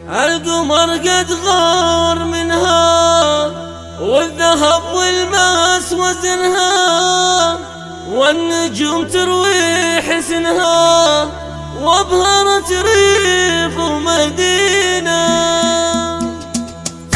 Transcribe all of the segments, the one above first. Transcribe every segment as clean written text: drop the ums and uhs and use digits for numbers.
القمر قد غار منها، والذهب والماس وزنها، والنجوم تروي حسنها، وابهرت ريف ومدينة.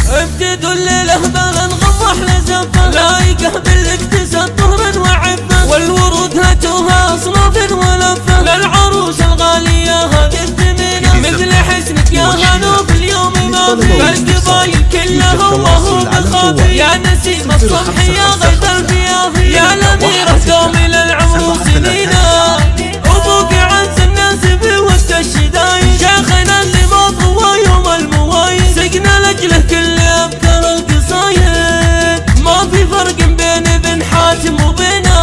ابتدوا الليلة بلنغم واحلى زفة، لايقه بالاكتساب طهرا وعفة، والورود هاتوها اصناف ولفة، للعروس الغالية هذه الثمينة، مثل حسنك يا هانو باليوم ما في، فالقبايل كلها وهو بالخافي، يا نسيم الصبح يا غيث الفيافي، يا الأميرة دومي للعمر سنينا، أبوك عز الناس في وقت الشدايد، شيخنا اللي ما طوى يوم الموايد، سقنا لأجله كل أبكار القصايد، ما في فرق بين ابن حاتم وبينا،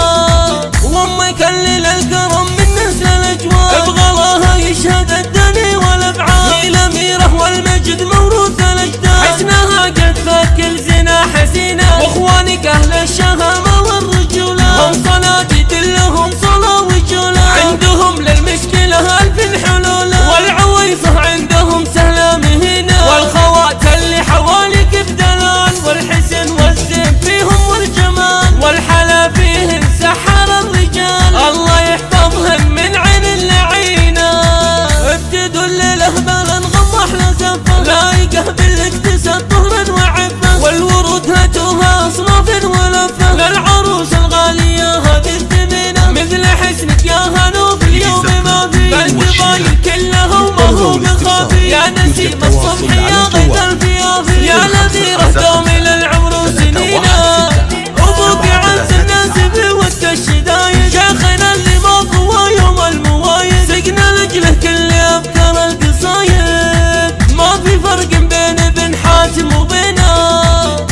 وأمك اللي للكرم من نسل الأجواد، بغلاها يشهد الدني والأبعاد، هي الأميرة والمجد موروث الأجداد، حسنها قد فكل زنا حسينة، وإخوانك أهل الشهامة والرجولة، هم صناديد لهم صلاة وجولة، عندهم للمشكلة ألف حلولة، والعويصة عندهم سهلة مهينة، والخوات اللي حواليك بدلال، والحسن والزين فيهم والجمال، والحلا فيهن سحر الرجال، الله يحفظهن من عين اللعينة. ابتدوا الليلة بلنغم واحلى زفة، لايقه بالاكتساب طهرا وعفة، والورود هاتوها اصناف ولفة، للعروس الغالية هذه الثمينة، مثل حسنك يا هانو باليوم ما في، فالقبايل كلها وما هو بالخافي، يا نسيم الصبح يا غيث الفيافي، يا الأميرة دومي للعمر سنينا، أبوك عز الناس في وقت الشدايد، شيخنا اللي ما طوى يوم الموايد، سقنا لأجله كل أبكار القصايد، ما في فرق بين ابن حاتم وبينا،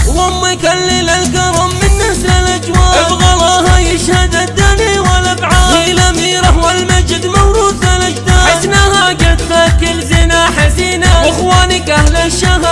وأمك اللي للكرم من نسل الأجواد، بغلاها يشهد الدني والأبعاد، هي الأميرة والمجد موروث الأجداد، حسنها قد فكل زنا حسينة، وإخوانك أهل الشهامة